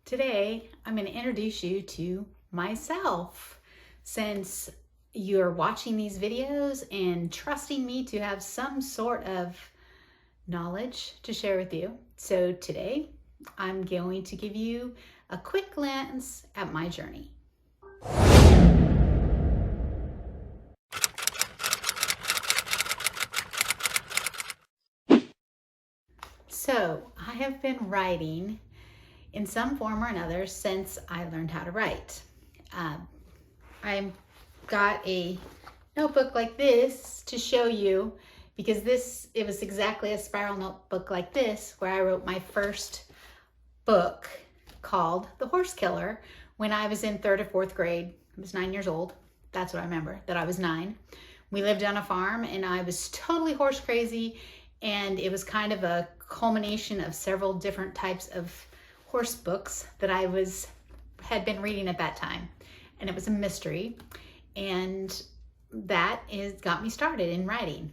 Today, I'm going to introduce you to myself. Since you're watching these videos and trusting me to have some sort of knowledge to share with you. So today, I'm going to give you a quick glance at my journey. So I have been writing in some form or another since I learned how to write. I got a notebook like this to show you because it was exactly a spiral notebook like this where I wrote my first book called The Horse Killer when I was in 3rd or 4th grade. I was 9 years old. That's what I remember, that I was 9. We lived on a farm and I was totally horse crazy, and it was kind of a culmination of several different types of horse books that I had been reading at that time, and it was a mystery, and that got me started in writing.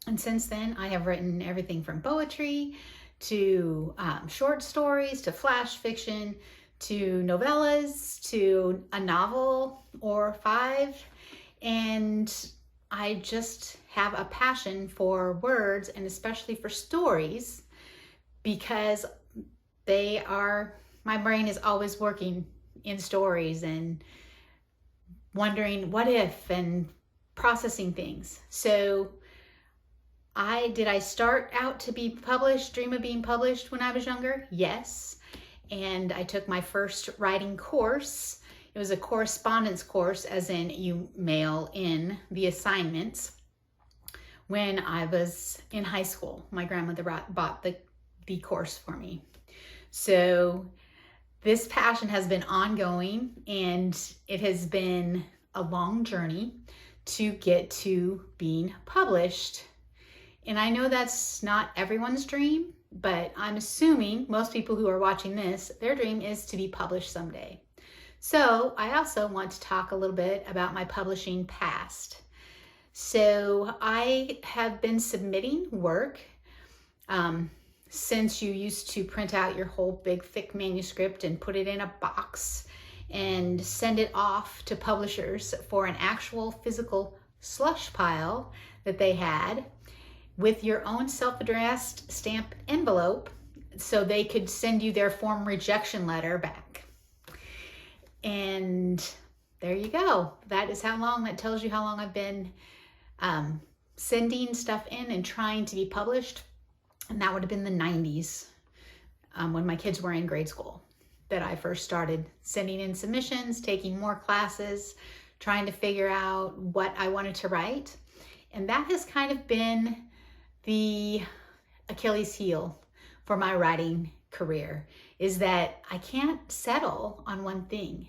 And since then, I have written everything from poetry to short stories to flash fiction to novellas to a novel or 5, and I just have a passion for words, and especially for stories, because my brain is always working in stories and wondering what if and processing things. So did I start out to be published, dream of being published when I was younger? Yes. And I took my first writing course. It was a correspondence course, as in you mail in the assignments, when I was in high school. My grandmother bought the course for me. So this passion has been ongoing, and it has been a long journey to get to being published. And I know that's not everyone's dream, but I'm assuming most people who are watching this, their dream is to be published someday. So I also want to talk a little bit about my publishing past. So I have been submitting work since you used to print out your whole big thick manuscript and put it in a box and send it off to publishers for an actual physical slush pile that they had with your own self-addressed stamp envelope so they could send you their form rejection letter back. And there you go. That tells you how long I've been sending stuff in and trying to be published. And that would have been the 90s, when my kids were in grade school, that I first started sending in submissions, taking more classes, trying to figure out what I wanted to write. And that has kind of been the Achilles heel for my writing career, is that I can't settle on one thing.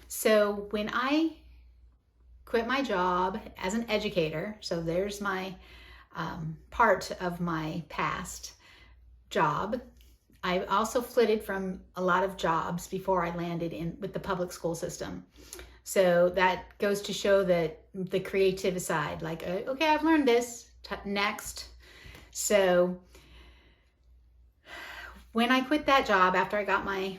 So when I quit my job as an educator, so there's my part of my past job. I also flitted from a lot of jobs before I landed with the public school system. So that goes to show that the creative side, like, okay, I've learned this, next. So when I quit that job after I got my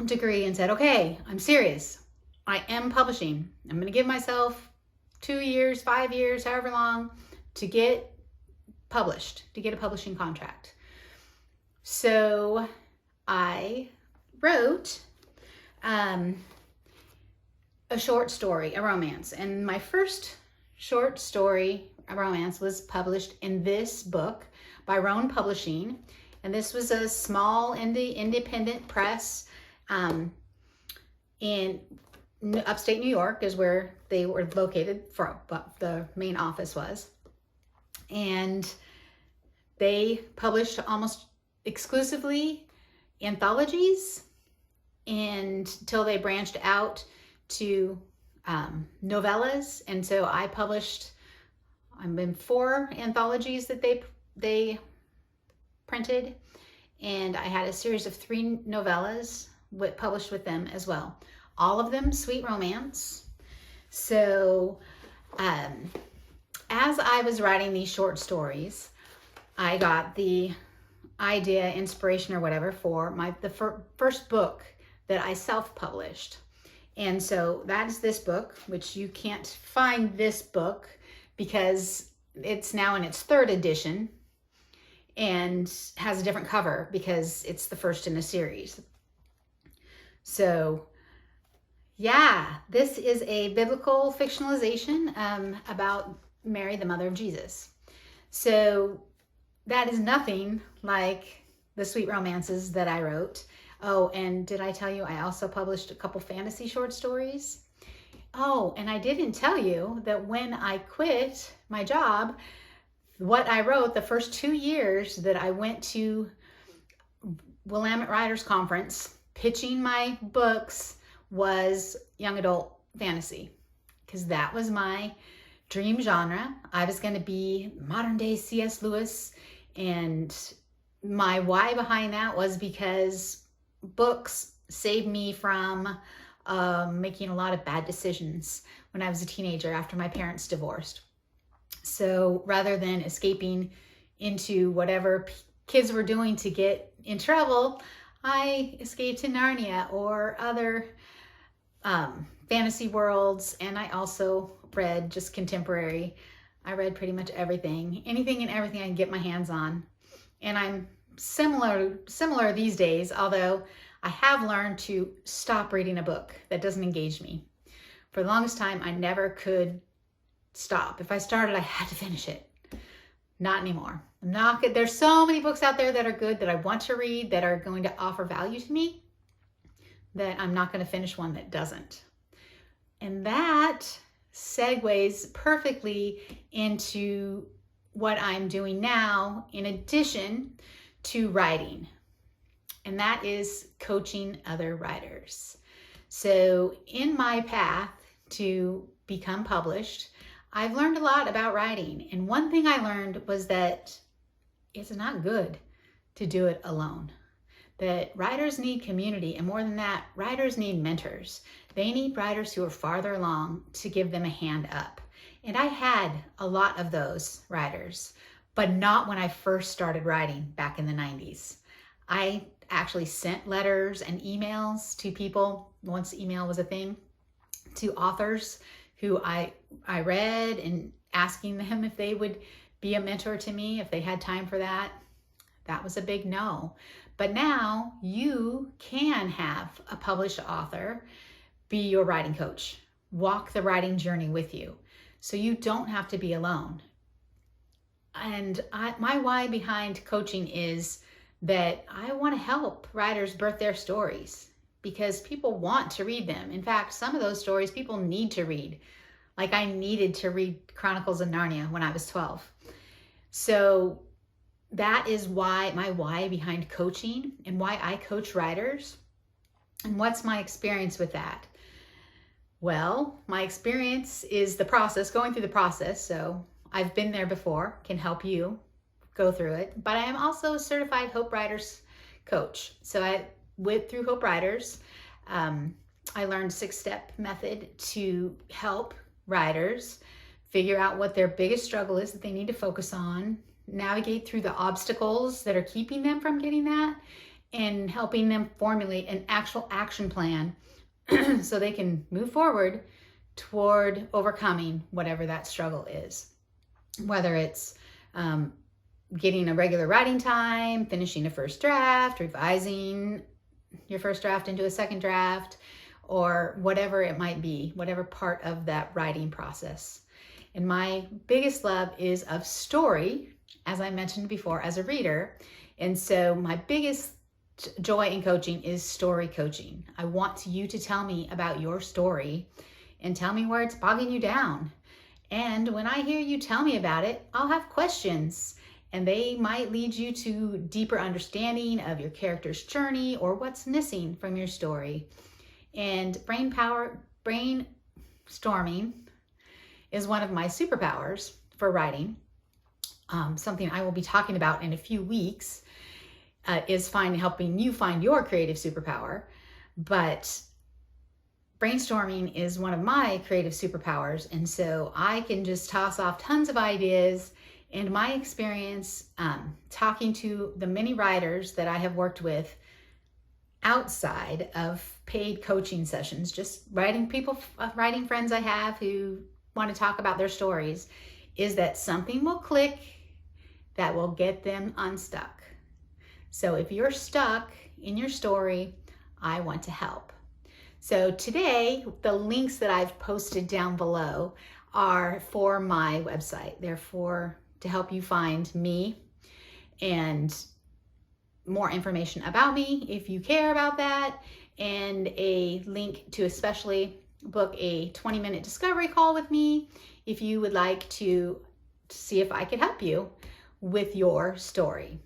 degree and said, okay, I'm serious, I am publishing. I'm going to give myself 2 years, 5 years, however long, to get published, to get a publishing contract. So I wrote a short story, a romance. And my first short story, a romance, was published in this book by Roan Publishing. And this was a small independent press in upstate New York, is where they were located, the main office was. And they published almost exclusively anthologies until they branched out to novellas. And so I'm in 4 anthologies that they printed, and I had a series of 3 novellas published with them as well. All of them sweet romance. So as I was writing these short stories, I got the idea, inspiration, or whatever for the first book that I self-published. And so that is this book, which you can't find this book because it's now in its 3rd edition and has a different cover because it's the first in a series. So yeah, this is a biblical fictionalization about Mary, the mother of Jesus. So that is nothing like the sweet romances that I wrote. Oh, and did I tell you I also published a couple fantasy short stories? Oh, and I didn't tell you that when I quit my job, what I wrote the first 2 years that I went to Willamette Writers Conference pitching my books was young adult fantasy, because that was my dream genre. I was going to be modern day C.S. Lewis, and my why behind that was because books saved me from making a lot of bad decisions when I was a teenager after my parents divorced. So rather than escaping into whatever kids were doing to get in trouble, I escaped to Narnia or other fantasy worlds. And I also read just contemporary. I read pretty much anything and everything I can get my hands on. And I'm similar these days, although I have learned to stop reading a book that doesn't engage me. For the longest time, I never could stop. If I started, I had to finish it. Not anymore. I'm not good. There's so many books out there that are good that I want to read, that are going to offer value to me, that I'm not going to finish one that doesn't. And that segues perfectly into what I'm doing now in addition to writing. And that is coaching other writers. So in my path to become published, I've learned a lot about writing. And one thing I learned was that it's not good to do it alone. That writers need community, and more than that, writers need mentors. They need writers who are farther along to give them a hand up. And I had a lot of those writers, but not when I first started writing back in the 90s. I actually sent letters and emails to people, once email was a thing, to authors who I read, and asking them if they would be a mentor to me, if they had time for that. That was a big no. But now you can have a published author be your writing coach, walk the writing journey with you, so you don't have to be alone. And my why behind coaching is that I want to help writers birth their stories, because people want to read them. In fact, some of those stories people need to read. Like I needed to read Chronicles of Narnia when I was 12. So that is my why behind coaching and why I coach writers. And what's my experience with that? Well, my experience is the process, going through the process. So I've been there before, can help you go through it. But I am also a certified Hope Writers coach. So I went through Hope Writers. I learned 6-step method to help writers figure out what their biggest struggle is that they need to focus on, navigate through the obstacles that are keeping them from getting that, and helping them formulate an actual action plan so they can move forward toward overcoming whatever that struggle is. Whether it's getting a regular writing time, finishing a first draft, revising your first draft into a second draft, or whatever it might be, whatever part of that writing process. And my biggest love is of story, as I mentioned before, as a reader. And so my biggest joy in coaching is story coaching. I want you to tell me about your story and tell me where it's bogging you down. And when I hear you tell me about it, I'll have questions, and they might lead you to deeper understanding of your character's journey or what's missing from your story. And brainstorming is one of my superpowers for writing. Something I will be talking about in a few weeks is helping you find your creative superpower. But brainstorming is one of my creative superpowers. And so I can just toss off tons of ideas and my experience talking to the many writers that I have worked with outside of paid coaching sessions, just writing friends I have who want to talk about their stories, is that something will click that will get them unstuck. So if you're stuck in your story, I want to help. So today, the links that I've posted down below are for my website. They're to help you find me and more information about me if you care about that, and a link to especially book a 20-minute discovery call with me if you would like to see if I could help you with your story.